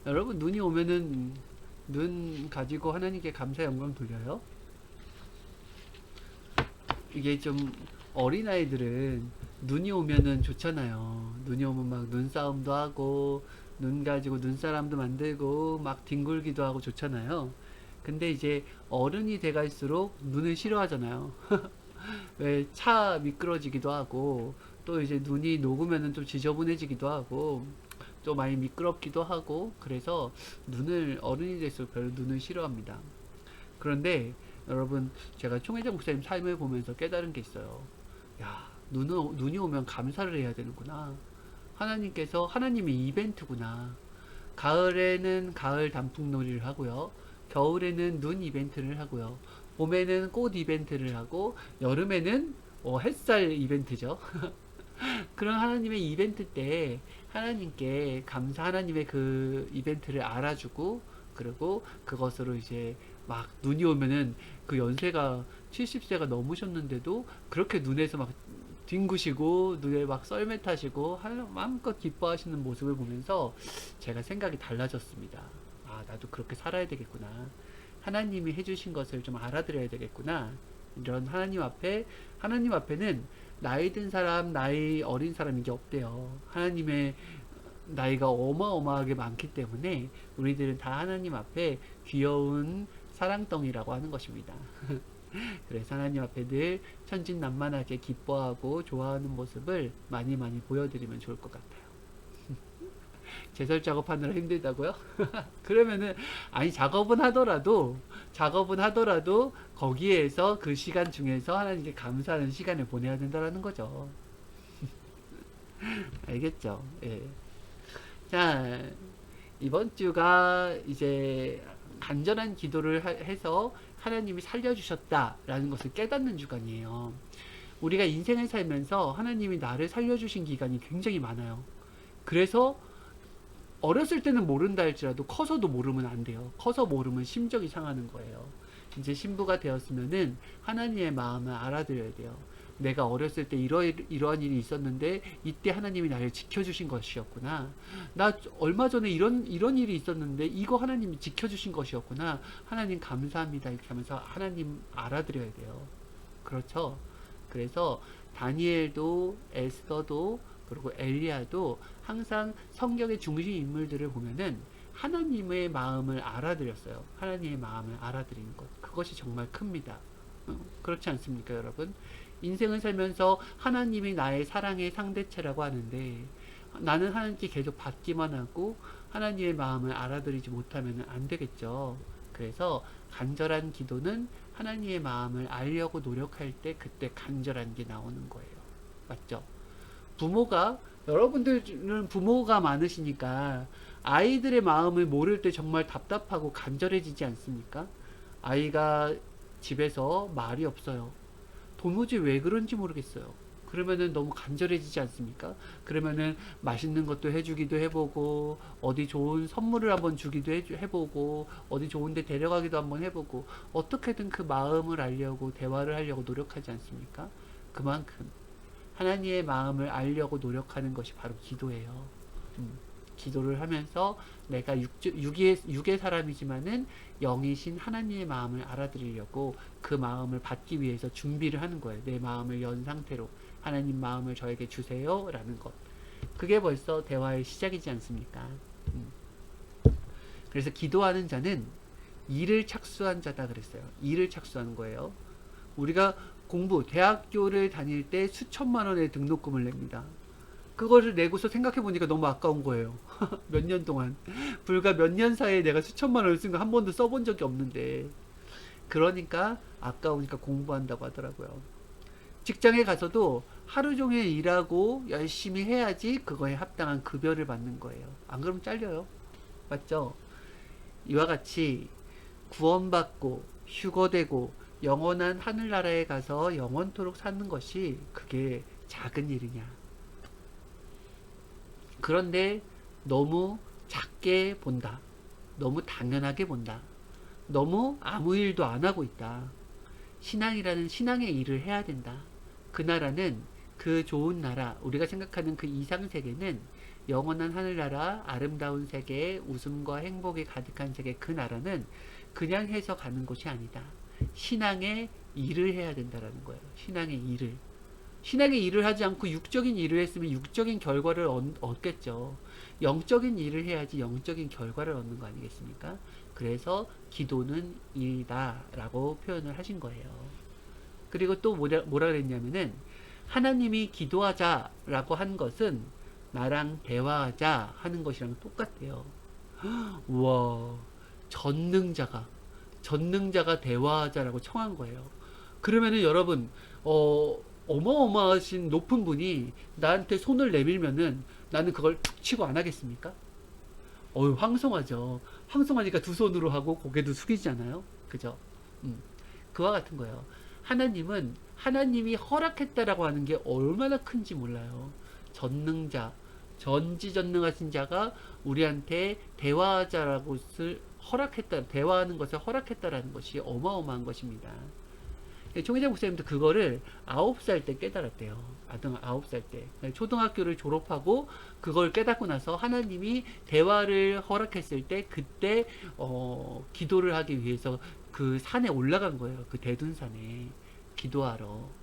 여러분, 눈이 오면은 눈 가지고 하나님께 감사 영광 돌려요? 이게 좀 어린아이들은 눈이 오면은 좋잖아요. 눈이 오면 막 눈싸움도 하고 눈 가지고 눈사람도 만들고 막 뒹굴기도 하고 좋잖아요. 근데 이제 어른이 돼갈수록 눈을 싫어하잖아요. 왜 차 미끄러지기도 하고 또 이제 눈이 녹으면은 좀 지저분해지기도 하고 또 많이 미끄럽기도 하고 그래서 눈을 어른이 될수록 별로 눈을 싫어합니다. 그런데 여러분, 제가 총회장 목사님 삶을 보면서 깨달은 게 있어요. 야, 눈이 오면 감사를 해야 되는구나. 하나님께서 하나님의 이벤트구나. 가을에는 가을 단풍놀이를 하고요. 겨울에는 눈 이벤트를 하고요. 봄에는 꽃 이벤트를 하고 여름에는 햇살 이벤트죠. 그런 하나님의 이벤트 때 하나님께 감사, 하나님의 그 이벤트를 알아주고 그리고 그것으로 이제 막 눈이 오면은 그 연세가 70세가 넘으셨는데도 그렇게 눈에서 막 뒹구시고 눈에 막 썰매 타시고 마음껏 기뻐하시는 모습을 보면서 제가 생각이 달라졌습니다. 아, 나도 그렇게 살아야 되겠구나. 하나님이 해주신 것을 좀 알아들어야 되겠구나. 이런 하나님 앞에는 나이 든 사람, 나이 어린 사람 이게 없대요. 하나님의 나이가 어마어마하게 많기 때문에 우리들은 다 하나님 앞에 귀여운 사랑덩이라고 하는 것입니다. 그래서 하나님 앞에 늘 천진난만하게 기뻐하고 좋아하는 모습을 많이 많이 보여드리면 좋을 것 같아요. 제설 작업하느라 힘들다고요? 그러면은 아니 작업은 하더라도 거기에서 그 시간 중에서 하나님께 감사하는 시간을 보내야 된다는 거죠. 알겠죠? 예. 자, 이번 주가 이제 간절한 기도를 해서 하나님이 살려주셨다라는 것을 깨닫는 주간이에요. 우리가 인생을 살면서 하나님이 나를 살려주신 기간이 굉장히 많아요. 그래서 어렸을 때는 모른다 할지라도 커서도 모르면 안 돼요. 커서 모르면 심정이 상하는 거예요. 이제 신부가 되었으면은 하나님의 마음을 알아들어야 돼요. 내가 어렸을 때 이러한 일이 있었는데 이때 하나님이 나를 지켜주신 것이었구나. 나 얼마 전에 이런 일이 있었는데 이거 하나님이 지켜주신 것이었구나. 하나님 감사합니다. 이렇게 하면서 하나님 알아들어야 돼요. 그렇죠? 그래서 다니엘도 에스더도 그리고 엘리야도 항상 성경의 중심 인물들을 보면은 하나님의 마음을 알아들였어요. 하나님의 마음을 알아들이는 것. 그것이 정말 큽니다. 그렇지 않습니까, 여러분? 인생을 살면서 하나님이 나의 사랑의 상대체라고 하는데 나는 하나님께 계속 받기만 하고 하나님의 마음을 알아들이지 못하면 안 되겠죠. 그래서 간절한 기도는 하나님의 마음을 알려고 노력할 때 그때 간절한 게 나오는 거예요. 맞죠? 여러분들은 부모가 많으시니까 아이들의 마음을 모를 때 정말 답답하고 간절해지지 않습니까? 아이가 집에서 말이 없어요. 도무지 왜 그런지 모르겠어요. 그러면은 너무 간절해지지 않습니까? 그러면은 맛있는 것도 해주기도 해보고, 어디 좋은 선물을 한번 주기도 해보고, 어디 좋은 데 데려가기도 한번 해보고, 어떻게든 그 마음을 알려고, 대화를 하려고 노력하지 않습니까? 그만큼 하나님의 마음을 알려고 노력하는 것이 바로 기도예요. 기도를 하면서 내가 육의 사람이지만은 영이신 하나님의 마음을 알아들이려고 그 마음을 받기 위해서 준비를 하는 거예요. 내 마음을 연 상태로 하나님 마음을 저에게 주세요 라는 것. 그게 벌써 대화의 시작이지 않습니까? 그래서 기도하는 자는 일을 착수한 자다 그랬어요. 일을 착수하는 거예요. 우리가 대학교를 다닐 때 수천만 원의 등록금을 냅니다. 그거를 내고서 생각해보니까 너무 아까운 거예요. 몇 년 동안. 불과 몇 년 사이에 내가 수천만 원을 쓴 거 한 번도 써본 적이 없는데. 그러니까 아까우니까 공부한다고 하더라고요. 직장에 가서도 하루 종일 일하고 열심히 해야지 그거에 합당한 급여를 받는 거예요. 안 그러면 잘려요. 맞죠? 이와 같이 구원받고 휴거되고 영원한 하늘나라에 가서 영원토록 사는 것이 그게 작은 일이냐. 그런데 너무 작게 본다. 너무 당연하게 본다. 너무 아무 일도 안 하고 있다. 신앙이라는 신앙의 일을 해야 된다. 그 나라는 그 좋은 나라, 우리가 생각하는 그 이상세계는 영원한 하늘나라, 아름다운 세계, 웃음과 행복이 가득한 세계, 그 나라는 그냥 해서 가는 곳이 아니다. 신앙의 일을 해야 된다라는 거예요. 신앙의 일을. 신앙의 일을 하지 않고 육적인 일을 했으면 육적인 결과를 얻겠죠. 영적인 일을 해야지 영적인 결과를 얻는 거 아니겠습니까? 그래서 기도는 일이다 라고 표현을 하신 거예요. 그리고 또 뭐라 그랬냐면은 하나님이 기도하자라고 한 것은 나랑 대화하자 하는 것이랑 똑같대요. 우와, 전능자가 대화하자라고 청한 거예요. 그러면은 여러분, 어마어마하신 높은 분이 나한테 손을 내밀면은 나는 그걸 툭 치고 안 하겠습니까? 황송하죠. 황송하니까 두 손으로 하고 고개도 숙이잖아요. 그죠? 그와 같은 거예요. 하나님이 허락했다라고 하는 게 얼마나 큰지 몰라요. 전능자, 전지전능하신 자가 우리한테 대화하자라고 대화하는 것을 허락했다라는 것이 어마어마한 것입니다. 총회장 목사님도 그거를 9살 때 깨달았대요. 아등 9살 때. 초등학교를 졸업하고 그걸 깨닫고 나서 하나님이 대화를 허락했을 때 그때 기도를 하기 위해서 그 산에 올라간 거예요. 그 대둔산에 기도하러.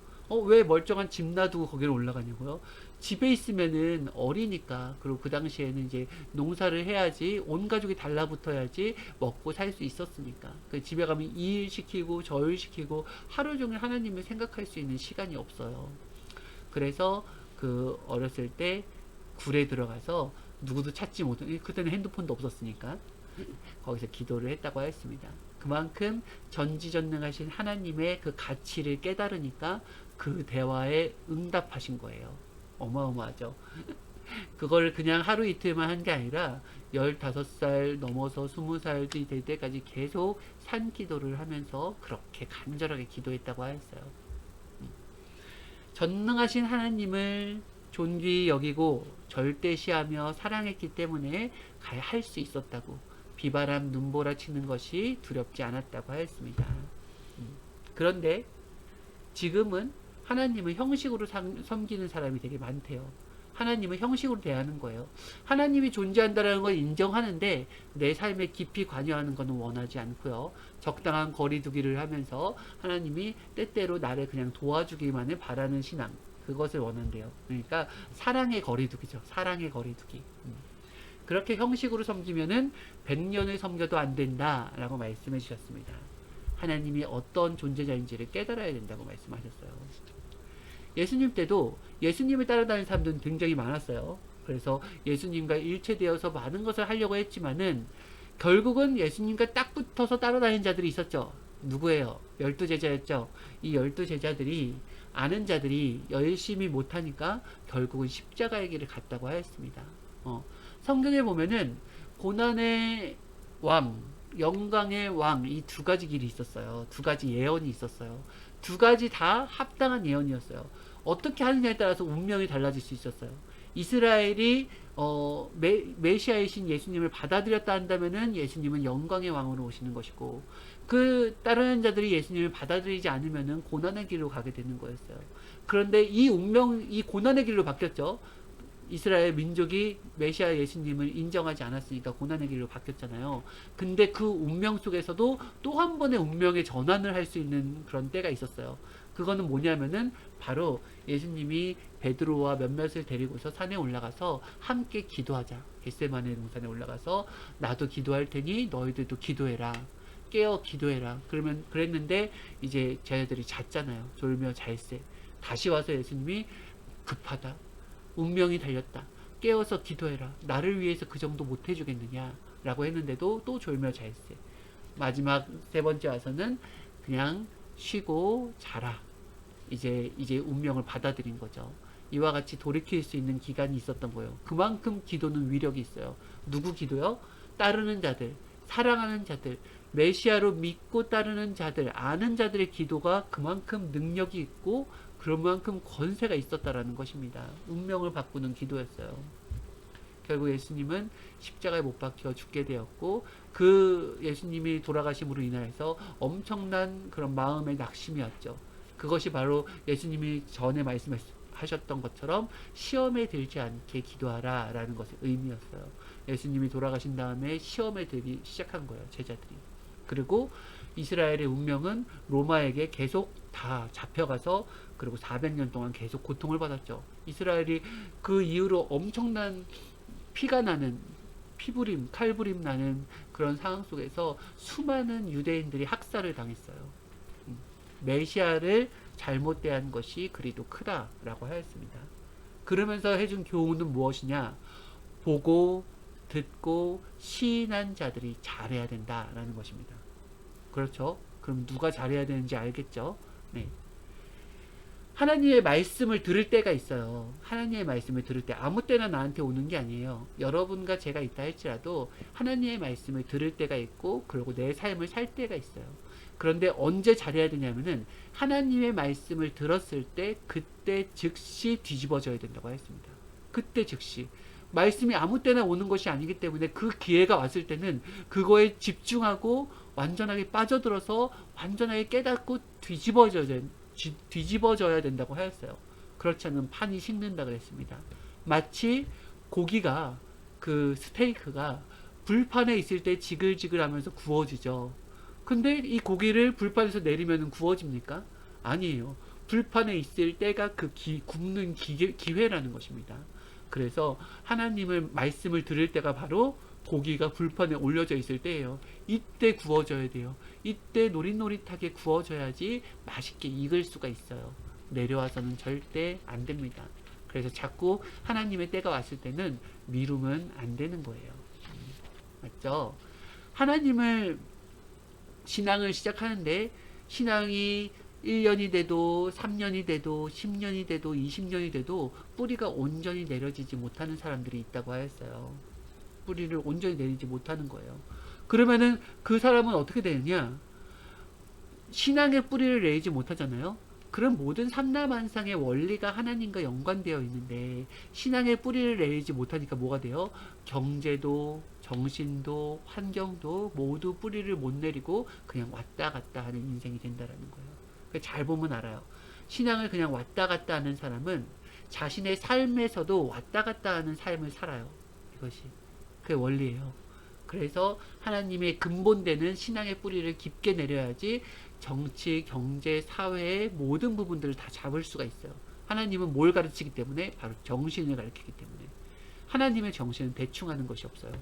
왜 멀쩡한 집 놔두고 거기를 올라가냐고요? 집에 있으면은 어리니까. 그리고 그 당시에는 이제 농사를 해야지, 온 가족이 달라붙어야지 먹고 살 수 있었으니까. 그 집에 가면 이 일 시키고 저 일 시키고 하루 종일 하나님을 생각할 수 있는 시간이 없어요. 그래서 그 어렸을 때 굴에 들어가서 누구도 찾지 못한, 그때는 핸드폰도 없었으니까 거기서 기도를 했다고 했습니다. 그만큼 전지전능하신 하나님의 그 가치를 깨달으니까 그 대화에 응답하신 거예요. 어마어마하죠. 그걸 그냥 하루 이틀만 한 게 아니라 15살 넘어서 20살이 될 때까지 계속 산기도를 하면서 그렇게 간절하게 기도했다고 했어요. 전능하신 하나님을 존귀히 여기고 절대시하며 사랑했기 때문에 할 수 있었다고, 비바람 눈보라 치는 것이 두렵지 않았다고 하였습니다. 그런데 지금은 하나님을 형식으로 섬기는 사람이 되게 많대요. 하나님을 형식으로 대하는 거예요. 하나님이 존재한다는 걸 인정하는데 내 삶에 깊이 관여하는 것은 원하지 않고요. 적당한 거리두기를 하면서 하나님이 때때로 나를 그냥 도와주기만을 바라는 신앙, 그것을 원한대요. 그러니까 사랑의 거리두기죠. 사랑의 거리두기. 그렇게 형식으로 섬기면은 100년을 섬겨도 안 된다라고 말씀해 주셨습니다. 하나님이 어떤 존재자인지를 깨달아야 된다고 말씀하셨어요. 예수님 때도 예수님을 따라다니는 사람들은 굉장히 많았어요. 그래서 예수님과 일체되어서 많은 것을 하려고 했지만은 결국은 예수님과 딱 붙어서 따라다니는 자들이 있었죠. 누구예요? 12제자였죠. 이 12제자들이, 아는 자들이 열심히 못하니까 결국은 십자가의 길을 갔다고 하였습니다. 성경에 보면은 고난의 왕, 영광의 왕, 이 두 가지 길이 있었어요. 두 가지 예언이 있었어요. 두 가지 다 합당한 예언이었어요. 어떻게 하느냐에 따라서 운명이 달라질 수 있었어요. 이스라엘이 메시아이신 예수님을 받아들였다 한다면은 예수님은 영광의 왕으로 오시는 것이고, 그 따르는 자들이 예수님을 받아들이지 않으면은 고난의 길로 가게 되는 거였어요. 그런데 이 고난의 길로 바뀌었죠. 이스라엘 민족이 메시아 예수님을 인정하지 않았으니까 고난의 길로 바뀌었잖아요. 근데 그 운명 속에서도 또 한 번의 운명의 전환을 할 수 있는 그런 때가 있었어요. 그거는 뭐냐면은 바로 예수님이 베드로와 몇몇을 데리고서 산에 올라가서 함께 기도하자. 겟세마네 동산에 올라가서 나도 기도할 테니 너희들도 기도해라. 깨어 기도해라. 그랬는데 이제 제자들이 잤잖아요. 졸며 잘세. 다시 와서 예수님이 급하다. 운명이 달렸다. 깨어서 기도해라. 나를 위해서 그 정도 못 해주겠느냐 라고 했는데도 또 졸며 잘세. 마지막 세 번째 와서는 그냥 쉬고 자라. 이제 운명을 받아들인 거죠. 이와 같이 돌이킬 수 있는 기간이 있었던 거예요. 그만큼 기도는 위력이 있어요. 누구 기도요? 따르는 자들, 사랑하는 자들, 메시아로 믿고 따르는 자들, 아는 자들의 기도가 그만큼 능력이 있고 그만큼 권세가 있었다라는 것입니다. 운명을 바꾸는 기도였어요. 결국 예수님은 십자가에 못 박혀 죽게 되었고, 그 예수님이 돌아가심으로 인하여서 엄청난 그런 마음의 낙심이었죠. 그것이 바로 예수님이 전에 하셨던 것처럼 시험에 들지 않게 기도하라 라는 것의 의미였어요. 예수님이 돌아가신 다음에 시험에 들기 시작한 거예요, 제자들이. 그리고 이스라엘의 운명은 로마에게 계속 다 잡혀가서 그리고 400년 동안 계속 고통을 받았죠. 이스라엘이 그 이후로 엄청난 피가 나는, 피부림, 칼부림 나는 그런 상황 속에서 수많은 유대인들이 학살을 당했어요. 메시아를 잘못 대한 것이 그리도 크다라고 하였습니다. 그러면서 해준 교훈은 무엇이냐? 보고 듣고 시인한 자들이 잘해야 된다라는 것입니다. 그렇죠? 그럼 누가 잘해야 되는지 알겠죠? 네. 하나님의 말씀을 들을 때가 있어요. 하나님의 말씀을 들을 때 아무 때나 나한테 오는 게 아니에요. 여러분과 제가 있다 할지라도 하나님의 말씀을 들을 때가 있고 그리고 내 삶을 살 때가 있어요. 그런데 언제 잘해야 되냐면은 하나님의 말씀을 들었을 때 그때 즉시 뒤집어져야 된다고 했습니다. 그때 즉시. 말씀이 아무 때나 오는 것이 아니기 때문에 그 기회가 왔을 때는 그거에 집중하고 완전하게 빠져들어서 완전하게 깨닫고 뒤집어져야 된다고 하였어요. 그렇지 않으면 판이 식는다 그랬습니다. 마치 고기가, 그 스테이크가 불판에 있을 때 지글지글 하면서 구워지죠. 근데 이 고기를 불판에서 내리면 구워집니까? 아니에요. 불판에 있을 때가 그 굽는 기회라는 것입니다. 그래서 하나님을 말씀을 들을 때가 바로 고기가 불판에 올려져 있을 때예요. 이때 구워져야 돼요. 이때 노릇노릇하게 구워져야지 맛있게 익을 수가 있어요. 내려와서는 절대 안 됩니다. 그래서 자꾸 하나님의 때가 왔을 때는 미루면 안 되는 거예요. 맞죠? 하나님을 신앙을 시작하는데 신앙이 1년이 돼도 3년이 돼도 10년이 돼도 20년이 돼도 뿌리가 온전히 내려지지 못하는 사람들이 있다고 하였어요. 뿌리를 온전히 내리지 못하는 거예요. 그러면은 그 사람은 어떻게 되느냐? 신앙의 뿌리를 내리지 못하잖아요. 그런 모든 삼라만상의 원리가 하나님과 연관되어 있는데 신앙의 뿌리를 내리지 못하니까 뭐가 돼요? 경제도 정신도 환경도 모두 뿌리를 못 내리고 그냥 왔다 갔다 하는 인생이 된다라는 거예요. 잘 보면 알아요. 신앙을 그냥 왔다 갔다 하는 사람은 자신의 삶에서도 왔다 갔다 하는 삶을 살아요. 이것이 그게 원리예요. 그래서 하나님의 근본되는 신앙의 뿌리를 깊게 내려야지 정치, 경제, 사회의 모든 부분들을 다 잡을 수가 있어요. 하나님은 뭘 가르치기 때문에? 바로 정신을 가르치기 때문에. 하나님의 정신은 대충 하는 것이 없어요.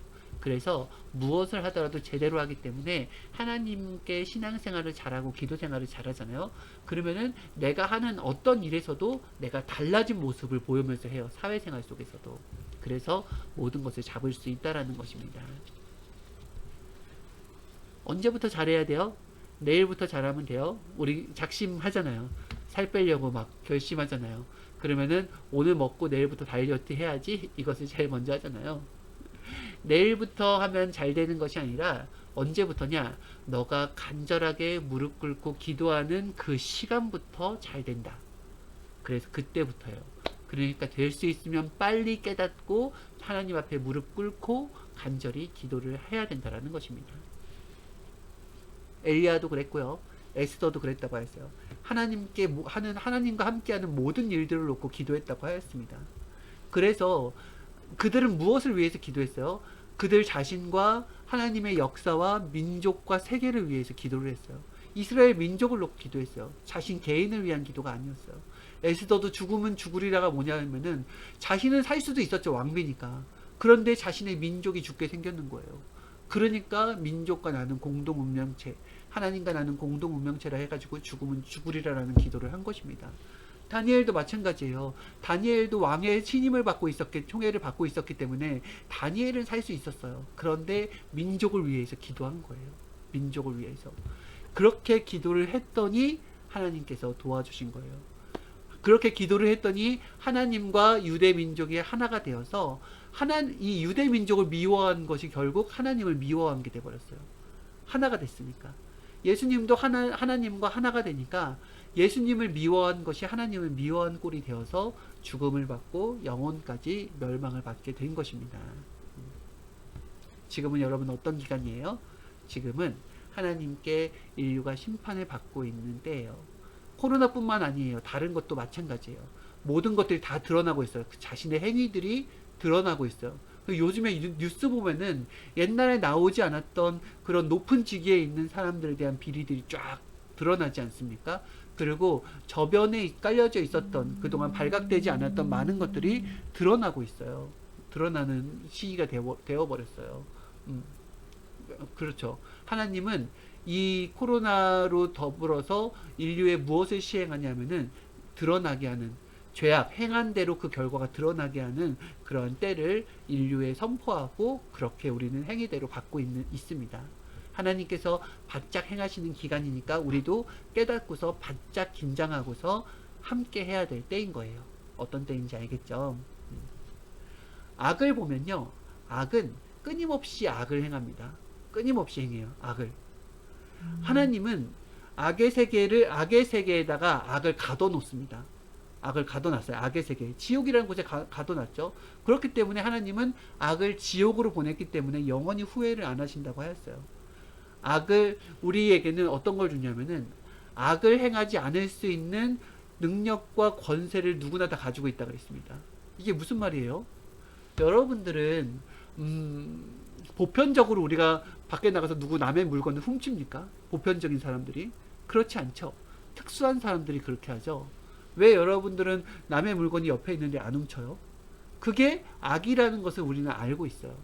그래서 무엇을 하더라도 제대로 하기 때문에 하나님께 신앙생활을 잘하고 기도생활을 잘하잖아요. 그러면은 내가 하는 어떤 일에서도 내가 달라진 모습을 보이면서 해요. 사회생활 속에서도. 그래서 모든 것을 잡을 수 있다라는 것입니다. 언제부터 잘해야 돼요? 내일부터 잘하면 돼요. 우리 작심하잖아요. 살 빼려고 막 결심하잖아요. 그러면은 오늘 먹고 내일부터 다이어트 해야지 이것을 제일 먼저 하잖아요. 내일부터 하면 잘 되는 것이 아니라 언제부터냐? 너가 간절하게 무릎 꿇고 기도하는 그 시간부터 잘 된다. 그래서 그때부터요. 그러니까 될 수 있으면 빨리 깨닫고 하나님 앞에 무릎 꿇고 간절히 기도를 해야 된다라는 것입니다. 엘리야도 그랬고요. 에스더도 그랬다고 했어요. 하나님과 함께하는 모든 일들을 놓고 기도했다고 하였습니다. 그래서 그들은 무엇을 위해서 기도했어요? 그들 자신과 하나님의 역사와 민족과 세계를 위해서 기도를 했어요. 이스라엘 민족을 놓고 기도했어요. 자신 개인을 위한 기도가 아니었어요. 에스더도 죽으면 죽으리라가 뭐냐면은 자신은 살 수도 있었죠. 왕비니까. 그런데 자신의 민족이 죽게 생겼는 거예요. 그러니까 민족과 나는 공동 운명체, 하나님과 나는 공동 운명체라 해가지고 죽으면 죽으리라라는 기도를 한 것입니다. 다니엘도 마찬가지예요. 다니엘도 왕의 신임을 받고 총애를 받고 있었기 때문에 다니엘은 살 수 있었어요. 그런데 민족을 위해서 기도한 거예요. 민족을 위해서. 그렇게 기도를 했더니 하나님께서 도와주신 거예요. 그렇게 기도를 했더니 하나님과 유대 민족이 하나가 되어서 이 유대 민족을 미워한 것이 결국 하나님을 미워한 게 돼버렸어요. 하나가 됐으니까. 예수님도 하나님과 하나가 되니까 예수님을 미워한 것이 하나님을 미워한 꼴이 되어서 죽음을 받고 영혼까지 멸망을 받게 된 것입니다. 지금은 여러분 어떤 기간이에요? 지금은 하나님께 인류가 심판을 받고 있는 때예요. 코로나뿐만 아니에요. 다른 것도 마찬가지예요. 모든 것들이 다 드러나고 있어요. 그 자신의 행위들이 드러나고 있어요. 요즘에 뉴스 보면은 옛날에 나오지 않았던 그런 높은 직위에 있는 사람들에 대한 비리들이 쫙 드러나지 않습니까? 그리고 저변에 깔려져 있었던 그동안 발각되지 않았던 많은 것들이 드러나고 있어요. 드러나는 시기가 되어버렸어요. 음, 그렇죠. 하나님은 이 코로나로 더불어서 인류에 무엇을 시행하냐면은 드러나게 하는, 죄악 행한 대로 그 결과가 드러나게 하는 그런 때를 인류에 선포하고, 그렇게 우리는 행위대로 받고 있습니다. 하나님께서 바짝 행하시는 기간이니까 우리도 깨닫고서 바짝 긴장하고서 함께 해야 될 때인 거예요. 어떤 때인지 알겠죠? 악을 보면요, 악은 끊임없이 악을 행합니다. 끊임없이 행해요, 악을. 하나님은 악의 세계에다가 악을 가둬놓습니다. 악을 가둬놨어요. 악의 세계. 지옥이라는 곳에 가둬놨죠. 그렇기 때문에 하나님은 악을 지옥으로 보냈기 때문에 영원히 후회를 안 하신다고 하였어요. 악을, 우리에게는 어떤 걸 주냐면은 악을 행하지 않을 수 있는 능력과 권세를 누구나 다 가지고 있다고 했습니다. 이게 무슨 말이에요? 여러분들은 보편적으로 우리가 밖에 나가서 누구 남의 물건을 훔칩니까? 보편적인 사람들이? 그렇지 않죠. 특수한 사람들이 그렇게 하죠. 왜 여러분들은 남의 물건이 옆에 있는데 안 훔쳐요? 그게 악이라는 것을 우리는 알고 있어요.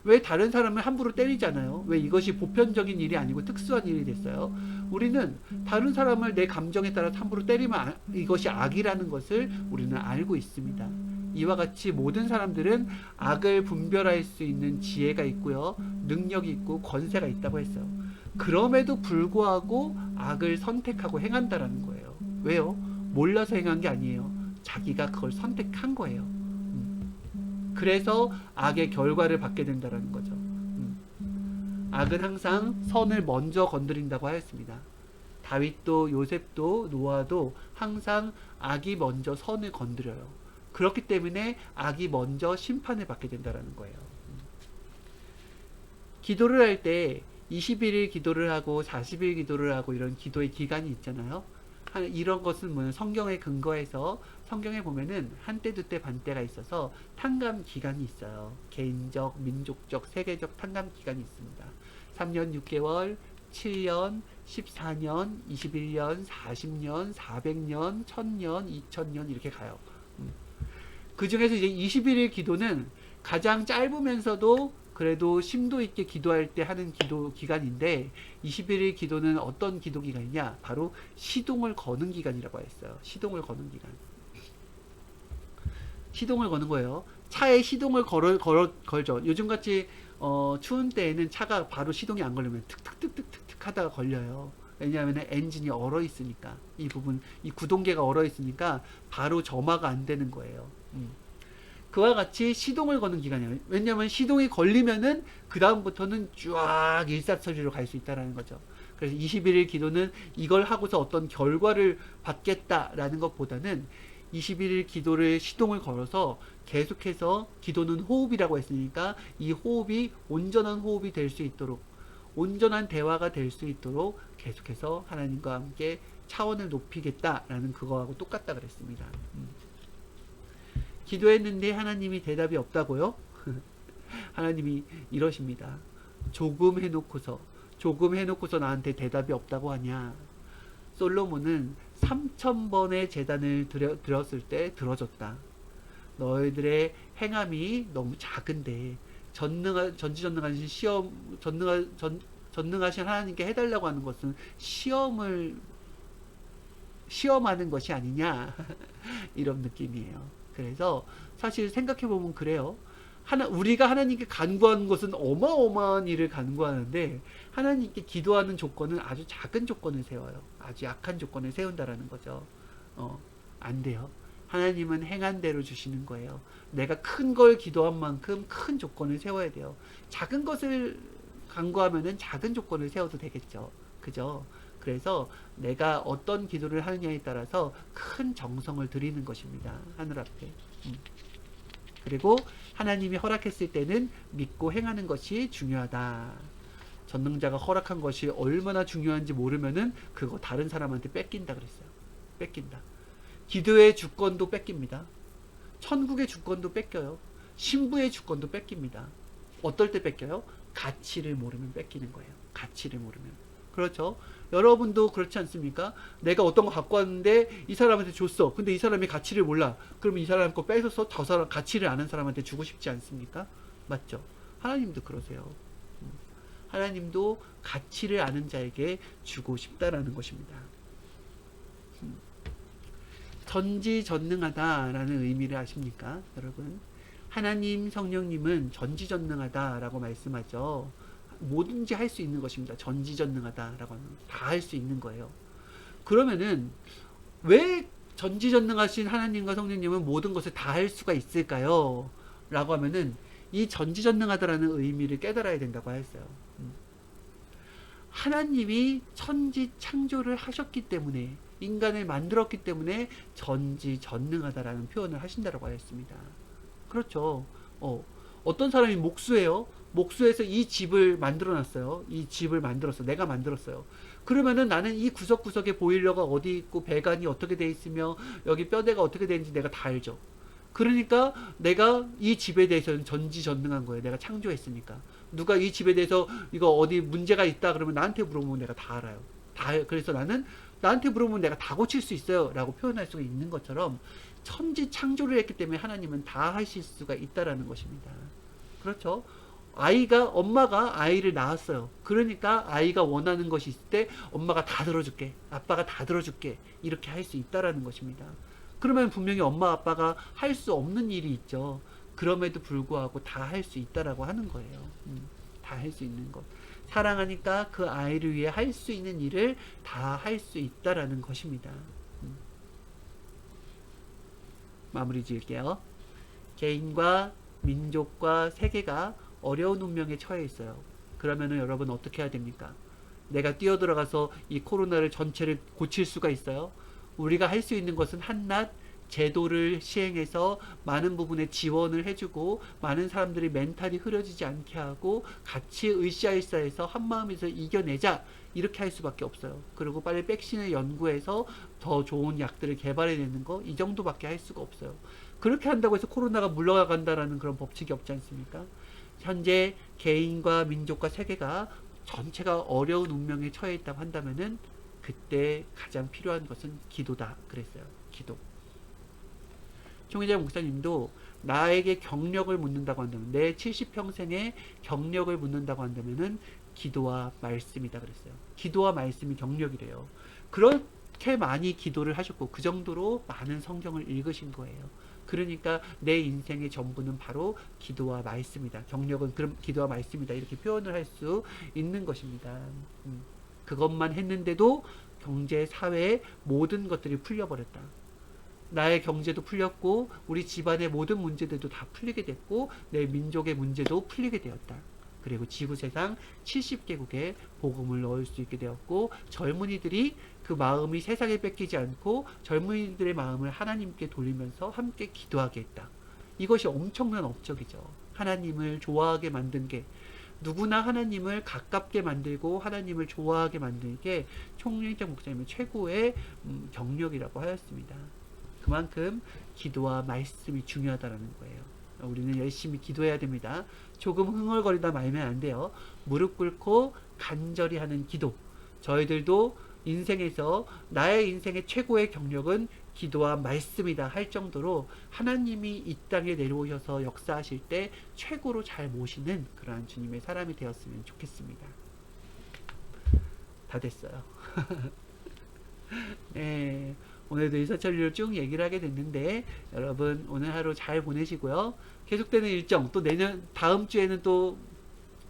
왜 다른 사람을 함부로 때리잖아요. 왜 이것이 보편적인 일이 아니고 특수한 일이 됐어요. 우리는 다른 사람을 내 감정에 따라 함부로 때리면 이것이 악이라는 것을 우리는 알고 있습니다. 이와 같이 모든 사람들은 악을 분별할 수 있는 지혜가 있고요, 능력이 있고 권세가 있다고 했어요. 그럼에도 불구하고 악을 선택하고 행한다라는 거예요. 왜요? 몰라서 행한 게 아니에요. 자기가 그걸 선택한 거예요. 그래서 악의 결과를 받게 된다는 거죠. 악은 항상 선을 먼저 건드린다고 하였습니다. 다윗도 요셉도 노아도 항상 악이 먼저 선을 건드려요. 그렇기 때문에 악이 먼저 심판을 받게 된다는 거예요. 기도를 할 때 21일 기도를 하고 40일 기도를 하고 이런 기도의 기간이 있잖아요. 이런 것은 뭐 성경에 근거해서, 성경에 보면은 한때 두때 반때가 있어서 탕감 기간이 있어요. 개인적, 민족적, 세계적 탕감 기간이 있습니다. 3년 6개월, 7년, 14년, 21년, 40년, 400년, 1000년, 2000년 이렇게 가요. 그 중에서 이제 21일 기도는 가장 짧으면서도 그래도 심도 있게 기도할 때 하는 기도 기간인데, 21일 기도는 어떤 기도 기간이냐? 바로 시동을 거는 기간이라고 했어요. 시동을 거는 기간. 시동을 거는 거예요. 차에 시동을 걸죠. 요즘같이 추운 때에는 차가 바로 시동이 안 걸리면 툭툭툭툭툭 하다가 걸려요. 왜냐하면 엔진이 얼어 있으니까, 이 부분, 이 구동계가 얼어 있으니까 바로 점화가 안 되는 거예요. 그와 같이 시동을 거는 기간이에요. 왜냐하면 시동이 걸리면은 그 다음부터는 쫙 일사천리로 갈 수 있다는 거죠. 그래서 21일 기도는 이걸 하고서 어떤 결과를 받겠다라는 것보다는 21일 기도를 시동을 걸어서 계속해서, 기도는 호흡이라고 했으니까 이 호흡이 온전한 호흡이 될 수 있도록, 온전한 대화가 될 수 있도록 계속해서 하나님과 함께 차원을 높이겠다라는 그거하고 똑같다 그랬습니다. 기도했는데 하나님이 대답이 없다고요? 하나님이 이러십니다. 조금 해놓고서 나한테 대답이 없다고 하냐? 솔로몬은 3000번의 제단을 드렸을 때 들어줬다. 너희들의 행함이 너무 작은데 전지전능하신 전능하신 하나님께 해달라고 하는 것은 시험하는 것이 아니냐? 이런 느낌이에요. 그래서 사실 생각해보면 그래요. 우리가 하나님께 간구하는 것은 어마어마한 일을 간구하는데, 하나님께 기도하는 조건은 아주 작은 조건을 세워요. 아주 약한 조건을 세운다라는 거죠. 안 돼요. 하나님은 행한 대로 주시는 거예요. 내가 큰 걸 기도한 만큼 큰 조건을 세워야 돼요. 작은 것을 간구하면은 작은 조건을 세워도 되겠죠. 그죠? 그래서 내가 어떤 기도를 하느냐에 따라서 큰 정성을 드리는 것입니다. 하늘 앞에. 그리고 하나님이 허락했을 때는 믿고 행하는 것이 중요하다. 전능자가 허락한 것이 얼마나 중요한지 모르면은 그거 다른 사람한테 뺏긴다 그랬어요. 뺏긴다. 기도의 주권도 뺏깁니다. 천국의 주권도 뺏겨요. 신부의 주권도 뺏깁니다. 어떨 때 뺏겨요? 가치를 모르면 뺏기는 거예요. 가치를 모르면. 그렇죠? 여러분도 그렇지 않습니까? 내가 어떤 거 갖고 왔는데 이 사람한테 줬어. 근데 이 사람이 가치를 몰라. 그러면 이 사람 거 뺏어서 저 사람 가치를 아는 사람한테 주고 싶지 않습니까? 맞죠? 하나님도 그러세요. 하나님도 가치를 아는 자에게 주고 싶다라는 것입니다. 전지전능하다라는 의미를 아십니까? 여러분, 하나님 성령님은 전지전능하다라고 말씀하죠. 뭐든지 할 수 있는 것입니다. 전지전능하다라고 하면 다 할 수 있는 거예요. 그러면은 왜 전지전능하신 하나님과 성령님은 모든 것을 다 할 수가 있을까요? 라고 하면은 이 전지전능하다라는 의미를 깨달아야 된다고 했어요. 하나님이 천지 창조를 하셨기 때문에, 인간을 만들었기 때문에 전지전능하다라는 표현을 하신다고 하였습니다. 그렇죠. 어떤 사람이 목수예요. 목수에서 이 집을 만들어 놨어요. 이 집을 만들었어. 내가 만들었어요. 그러면은 나는 이 구석구석에 보일러가 어디 있고 배관이 어떻게 돼 있으며 여기 뼈대가 어떻게 되는지 내가 다 알죠. 그러니까 내가 이 집에 대해서는 전지전능한 거예요. 내가 창조했으니까. 누가 이 집에 대해서 이거 어디 문제가 있다 그러면 나한테 물어보면 내가 다 알아요. 그래서 나는 나한테 물어보면 내가 다 고칠 수 있어요. 라고 표현할 수가 있는 것처럼 천지 창조를 했기 때문에 하나님은 다 하실 수가 있다라는 것입니다. 그렇죠? 엄마가 아이를 낳았어요. 그러니까 아이가 원하는 것이 있을 때 엄마가 다 들어줄게. 아빠가 다 들어줄게. 이렇게 할 수 있다라는 것입니다. 그러면 분명히 엄마 아빠가 할 수 없는 일이 있죠. 그럼에도 불구하고 다 할 수 있다라고 하는 거예요. 다 할 수 있는 것. 사랑하니까 그 아이를 위해 할 수 있는 일을 다 할 수 있다라는 것입니다. 마무리 지을게요. 개인과 민족과 세계가 어려운 운명에 처해 있어요. 그러면은 여러분 어떻게 해야 됩니까? 내가 뛰어들어가서 이 코로나를 전체를 고칠 수가 있어요? 우리가 할 수 있는 것은 한낱 제도를 시행해서 많은 부분에 지원을 해주고 많은 사람들이 멘탈이 흐려지지 않게 하고 같이 으쌰으쌰해서 한마음에서 이겨내자, 이렇게 할 수밖에 없어요. 그리고 빨리 백신을 연구해서 더 좋은 약들을 개발해내는 거, 이 정도밖에 할 수가 없어요. 그렇게 한다고 해서 코로나가 물러간다라는 그런 법칙이 없지 않습니까? 현재 개인과 민족과 세계가 전체가 어려운 운명에 처해 있다고 한다면은 그때 가장 필요한 것은 기도다 그랬어요. 기도. 총회장 목사님도 나에게 경력을 묻는다고 한다면, 내 70평생의 경력을 묻는다고 한다면은 기도와 말씀이다 그랬어요. 기도와 말씀이 경력이래요. 그렇게 많이 기도를 하셨고 그 정도로 많은 성경을 읽으신 거예요. 그러니까 내 인생의 전부는 바로 기도와 말씀이다. 경력은 그럼 기도와 말씀이다. 이렇게 표현을 할 수 있는 것입니다. 그것만 했는데도 경제, 사회의 모든 것들이 풀려버렸다. 나의 경제도 풀렸고 우리 집안의 모든 문제들도 다 풀리게 됐고 내 민족의 문제도 풀리게 되었다. 그리고 지구세상 70개국에 복음을 넣을 수 있게 되었고 젊은이들이 그 마음이 세상에 뺏기지 않고 젊은이들의 마음을 하나님께 돌리면서 함께 기도하게 했다. 이것이 엄청난 업적이죠. 하나님을 좋아하게 만든 게, 누구나 하나님을 가깝게 만들고 하나님을 좋아하게 만든 게 총영장 목사님의 최고의 경력이라고 하였습니다. 그만큼 기도와 말씀이 중요하다는 거예요. 우리는 열심히 기도해야 됩니다. 조금 흥얼거리다 말면 안 돼요. 무릎 꿇고 간절히 하는 기도. 저희들도 인생에서 나의 인생의 최고의 경력은 기도와 말씀이다 할 정도로 하나님이 이 땅에 내려오셔서 역사하실 때 최고로 잘 모시는 그러한 주님의 사람이 되었으면 좋겠습니다. 다 됐어요. 네, 오늘도 일사천리로 쭉 얘기를 하게 됐는데 여러분 오늘 하루 잘 보내시고요. 계속되는 일정, 또 다음 주에는 또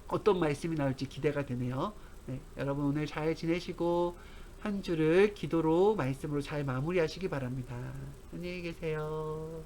어떤 말씀이 나올지 기대가 되네요. 네, 여러분 오늘 잘 지내시고 한 주를 기도로 말씀으로 잘 마무리하시기 바랍니다. 안녕히 계세요.